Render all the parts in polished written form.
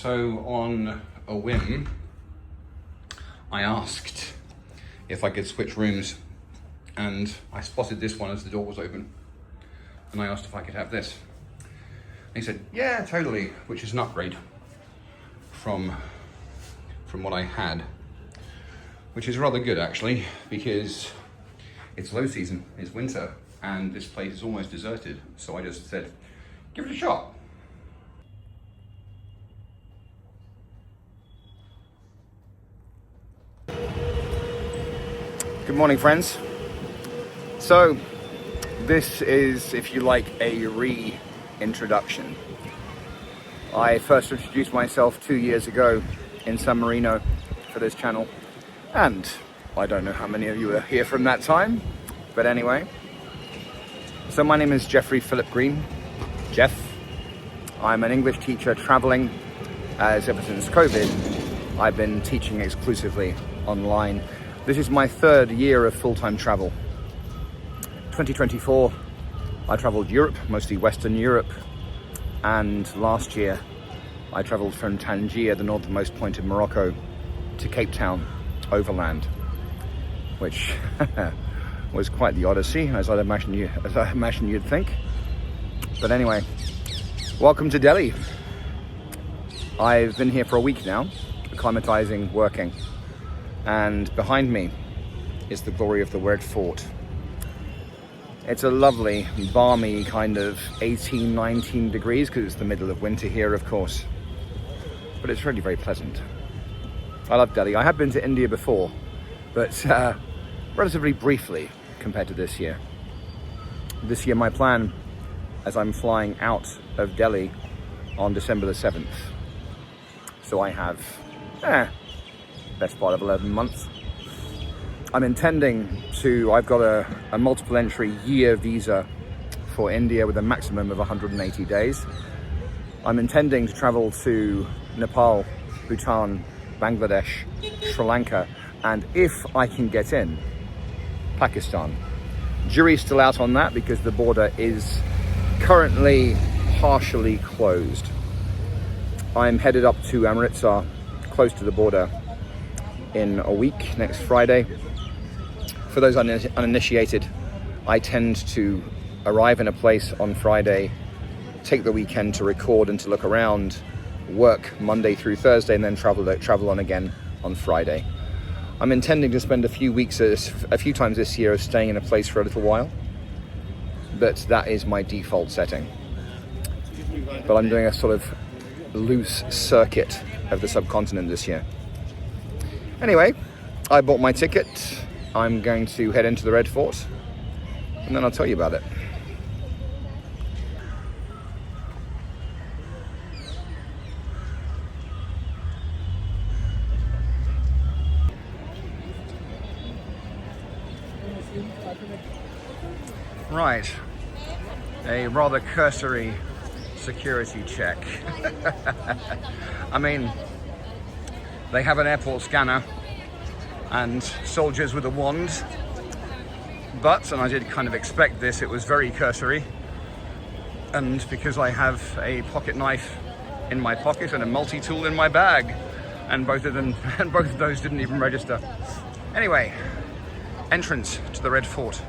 So on a whim, I asked if I could switch rooms, and I spotted this one as the door was open, and I asked if I could have this. And he said, yeah, totally, which is an upgrade from what I had, which is rather good actually, because it's low season, it's winter, and this place is almost deserted. So I just said, give it a shot. Good morning, friends. So this is, if you like, a reintroduction. I first introduced myself 2 years ago in San Marino for this channel, and I don't know how many of you were here from that time, but anyway. So my name is Jeffrey Philip Green, Jeff. I'm an English teacher traveling, as ever since COVID, I've been teaching exclusively online. This is my third year of full-time travel. 2024, I traveled Europe, mostly Western Europe, and last year I traveled from Tangier, the northernmost point of Morocco, to Cape Town, overland, which was quite the odyssey, as I imagine you'd think. But anyway, welcome to Delhi. I've been here for a week now, acclimatizing, working, and behind me is the glory of the Red Fort. It's a lovely, balmy kind of 18, 19 degrees, because it's the middle of winter here, of course. But it's really very pleasant. I love Delhi. I have been to India before, but relatively briefly compared to this year. This year, my plan, as I'm flying out of Delhi on December the 7th. So I have, best part of 11 months. I'm intending to, I've got a multiple entry year visa for India with a maximum of 180 days. I'm intending to travel to Nepal, Bhutan, Bangladesh, Sri Lanka, and if I can get in, Pakistan. Jury's still out on that because the border is currently partially closed. I'm headed up to Amritsar, close to the border, in a week, next Friday. For those uninitiated, I tend to arrive in a place on Friday, take the weekend to record and to look around, work Monday through Thursday, and then travel on again on Friday. I'm intending to spend a few times this year staying in a place for a little while, but that is my default setting. But I'm doing a sort of loose circuit of the subcontinent this year. Anyway, I bought my ticket. I'm going to head into the Red Fort, and then I'll tell you about it. Right, a rather cursory security check. I mean, they have an airport scanner and soldiers with a wand, but, and I did kind of expect this, it was very cursory. And because I have a pocket knife in my pocket and a multi-tool in my bag, and both of those didn't even register. Anyway, entrance to the Red Fort.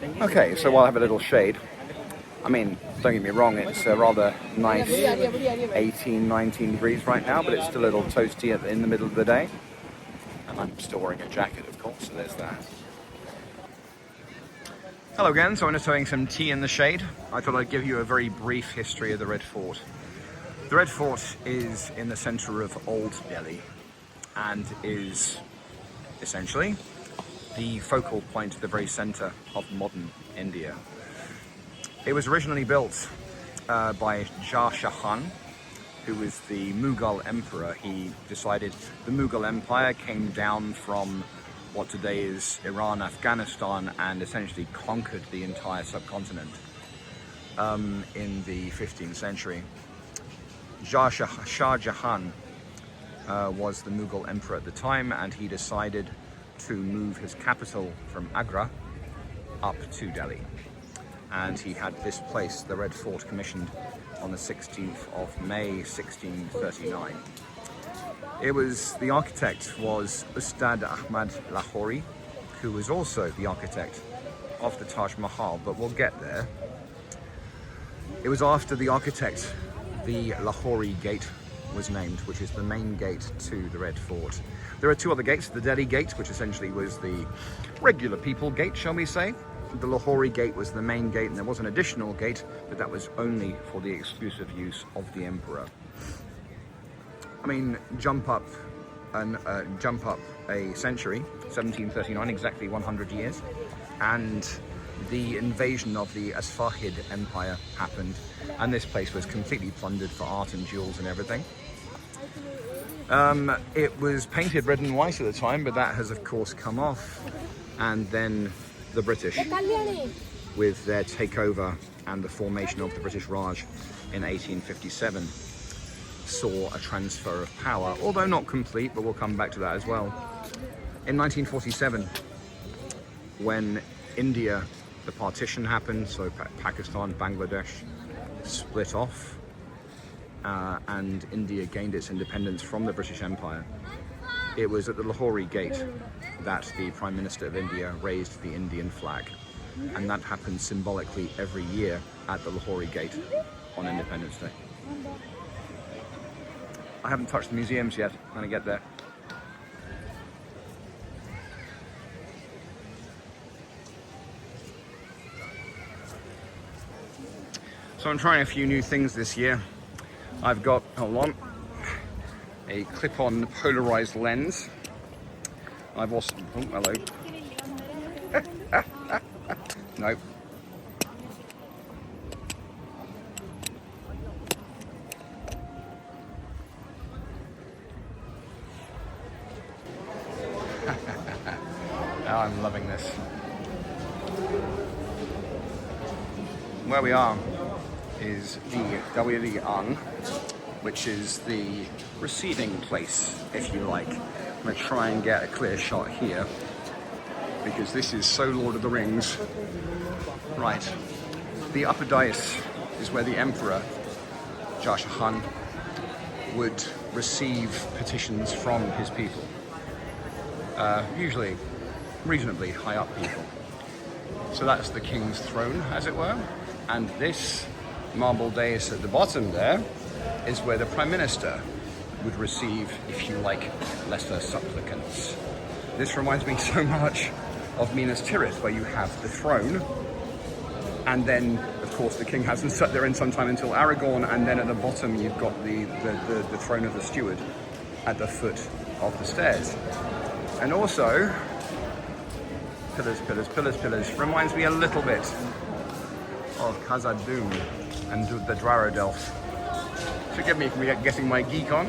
Okay, so while I have a little shade, I mean, don't get me wrong, it's a rather nice 18, 19 degrees right now, but it's still a little toasty in the middle of the day. And I'm still wearing a jacket, of course, so there's that. Hello again, so I'm just having some tea in the shade. I thought I'd give you a very brief history of the Red Fort. The Red Fort is in the center of Old Delhi and is essentially the focal point at the very center of modern India. It was originally built by Shah Jahan, who was the Mughal emperor. He decided the Mughal Empire came down from what today is Iran, Afghanistan, and essentially conquered the entire subcontinent in the 15th century. Shah Jahan was the Mughal emperor at the time, and he decided to move his capital from Agra up to Delhi. And he had this place, the Red Fort, commissioned on the 16th of May, 1639. The architect was Ustad Ahmad Lahori, who was also the architect of the Taj Mahal, but we'll get there. It was after the architect the Lahori Gate was named, which is the main gate to the Red Fort. There are two other gates, the Delhi Gate, which essentially was the regular people gate, shall we say. The Lahori Gate was the main gate, and there was an additional gate, but that was only for the exclusive use of the emperor. I mean, jump up a century, 1739, exactly 100 years, and the invasion of the Asfahid Empire happened, and this place was completely plundered for art and jewels and everything. It was painted red and white at the time, but that has of course come off, and then the British, with their takeover and the formation of the British Raj in 1857, saw a transfer of power, although not complete, but we'll come back to that as well. In 1947, when India, the partition happened, so Pakistan, Bangladesh split off, and India gained its independence from the British Empire. It was at the Lahori Gate that the Prime Minister of India raised the Indian flag, and that happens symbolically every year at the Lahori Gate on Independence Day. I haven't touched the museums yet. I'm gonna get there. So I'm trying a few new things this year. I've got, hold on, a clip-on polarized lens. I've also, oh, hello. Nope. Oh, I'm loving this. Where we are is the Dawiri Ang, which is the receiving place, if you like. I'm going to try and get a clear shot here, because this is so Lord of the Rings. Right, the upper dais is where the Emperor, Shah Jahan, would receive petitions from his people. Usually reasonably high up people. So that's the king's throne, as it were. And this marble dais at the bottom there is where the Prime Minister would receive, if you like, lesser supplicants. This reminds me so much of Minas Tirith, where you have the throne, and then, of course, the king hasn't sat there in some time until Aragorn, and then at the bottom you've got the throne of the steward at the foot of the stairs. And also, pillars, pillars, pillars, pillars, reminds me a little bit of Khazad-dûm and the Dwaradelf. Forgive me for getting my geek on.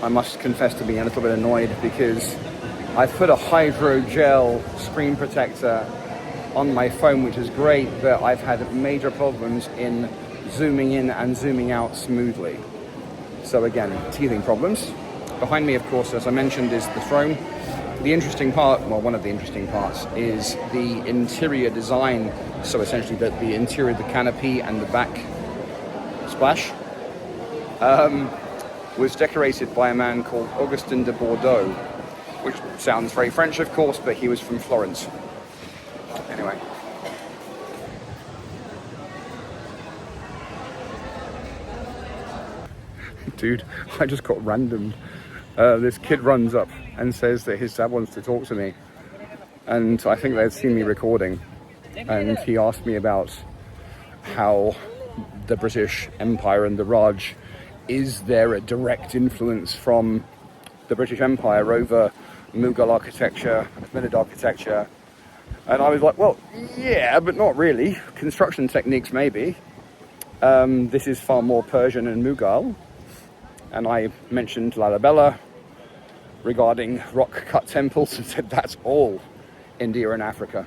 I must confess to being a little bit annoyed because I've put a hydrogel screen protector on my phone, which is great, but I've had major problems in zooming in and zooming out smoothly. So again, teething problems. Behind me, of course, as I mentioned, is the throne. The interesting part, well, one of the interesting parts, is the interior design. So essentially the interior, the canopy and the back splash was decorated by a man called Augustin de Bordeaux, which sounds very French, of course, but he was from Florence. Anyway. Dude, I just got random. This kid runs up and says that his dad wants to talk to me. And I think they'd seen me recording. And he asked me about how the British Empire and the Raj, is there a direct influence from the British Empire over Mughal architecture, Minid architecture? And I was like, well, yeah, but not really. Construction techniques, maybe. This is far more Persian and Mughal. And I mentioned Lalibela regarding rock-cut temples and said that's all India and Africa.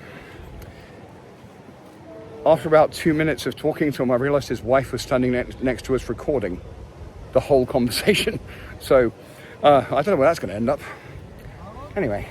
After about 2 minutes of talking to him, I realized his wife was standing next to us recording the whole conversation. So I don't know where that's going to end up. Anyway.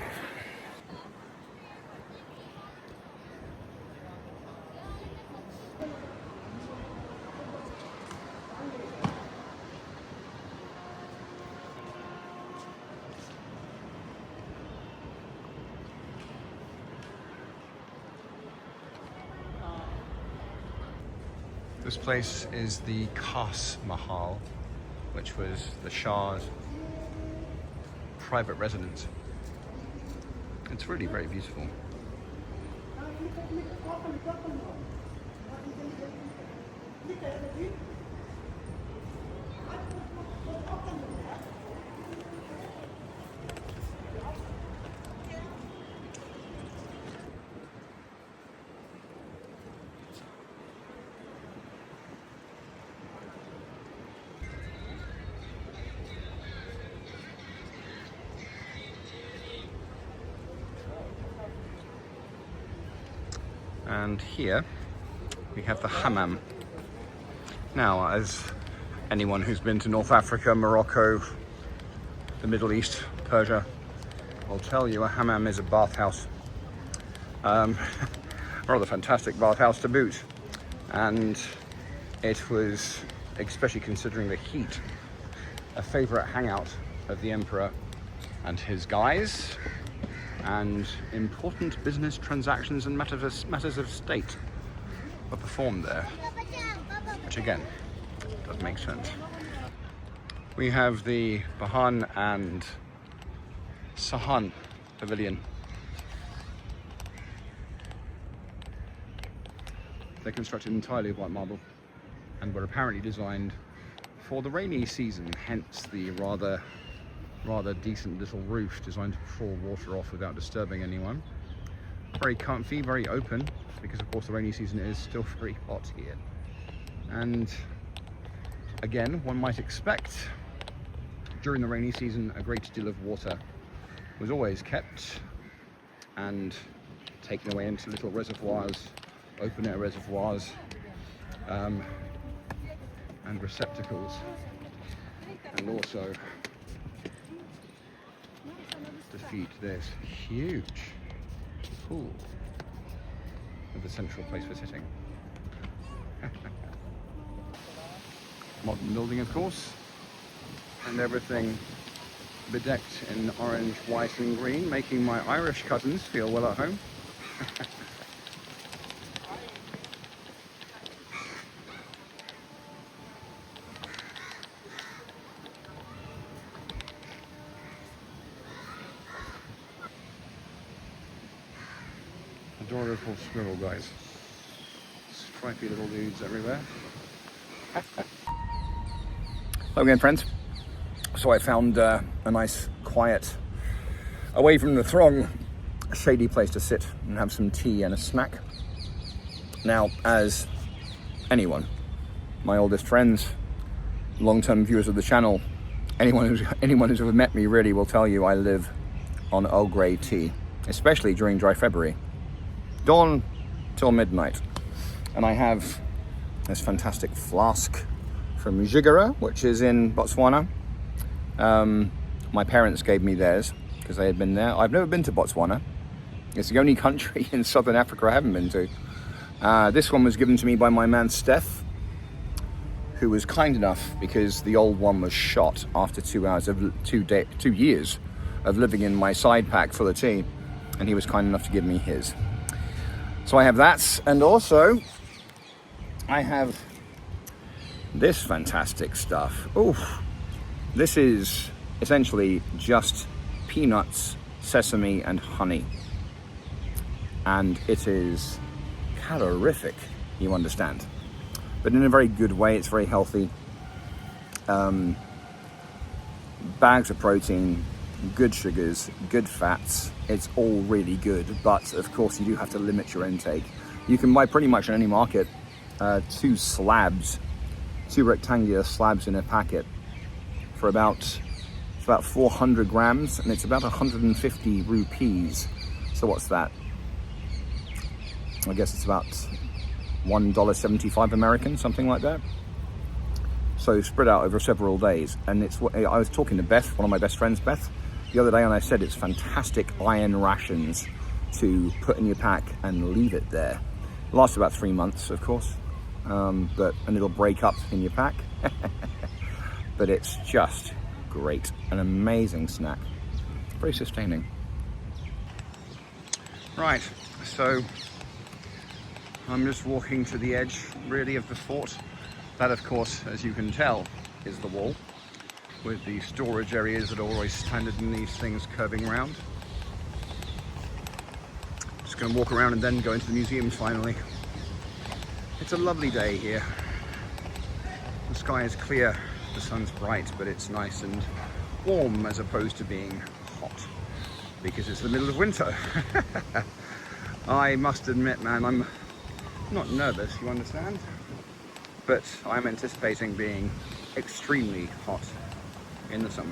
This place is the Khas Mahal, which was the Shah's private residence. It's really very beautiful. And here we have the hammam. Now, as anyone who's been to North Africa, Morocco, the Middle East, Persia, will tell you a hammam is a bathhouse. Rather fantastic bathhouse to boot. And it was, especially considering the heat, a favorite hangout of the emperor and his guys. And important business transactions and matters of state were performed there, which again does make sense. We have the Bahan and Sahan Pavilion. They're constructed entirely of white marble and were apparently designed for the rainy season, hence the rather decent little roof designed to pour water off without disturbing anyone. Very comfy, very open, because of course the rainy season is still very hot here. And again, one might expect during the rainy season a great deal of water was always kept and taken away into little reservoirs, open air reservoirs, and receptacles, and also to feed this huge pool with the central place for sitting. Modern building, of course, and everything bedecked in orange, white and green, making my Irish cousins feel well at home. Adorable squirrel guys. Stripy little dudes everywhere. Hello again, friends. So I found a nice, quiet, away from the throng, shady place to sit and have some tea and a snack. Now, as anyone, my oldest friends, long-term viewers of the channel, anyone who's ever met me really will tell you I live on Earl Grey tea, especially during dry February. Dawn till midnight. And I have this fantastic flask from Jigara, which is in Botswana. My parents gave me theirs, because they had been there. I've never been to Botswana. It's the only country in Southern Africa I haven't been to. This one was given to me by my man Steph, who was kind enough, because the old one was shot after 2 years of living in my side pack full of tea, and he was kind enough to give me his. So I have that, and also I have this fantastic stuff. Oof. This is essentially just peanuts, sesame, and honey. And it is calorific, you understand. But in a very good way. It's very healthy. Bags of protein, good sugars, good fats. It's all really good, but of course you do have to limit your intake. You can buy pretty much in any market 2 rectangular slabs in a packet for about 400 grams, and it's about 150 rupees. So what's that? I guess it's about $1.75 American, something like that. So spread out over several days. And it's what I was talking to Beth, one of my best friends, Beth, the other day, and I said it's fantastic iron rations to put in your pack and leave it there. It lasts about 3 months, of course, and it'll break up in your pack. But it's just great, an amazing snack, very sustaining. Right, so I'm just walking to the edge, really, of the fort. That, of course, as you can tell, is the wall, with the storage areas that are always standard in these things curving around. Just going to walk around and then go into the museum finally. It's a lovely day here. The sky is clear, the sun's bright, but it's nice and warm as opposed to being hot, because it's the middle of winter. I must admit, man, I'm not nervous, you understand? But I'm anticipating being extremely hot in the summer.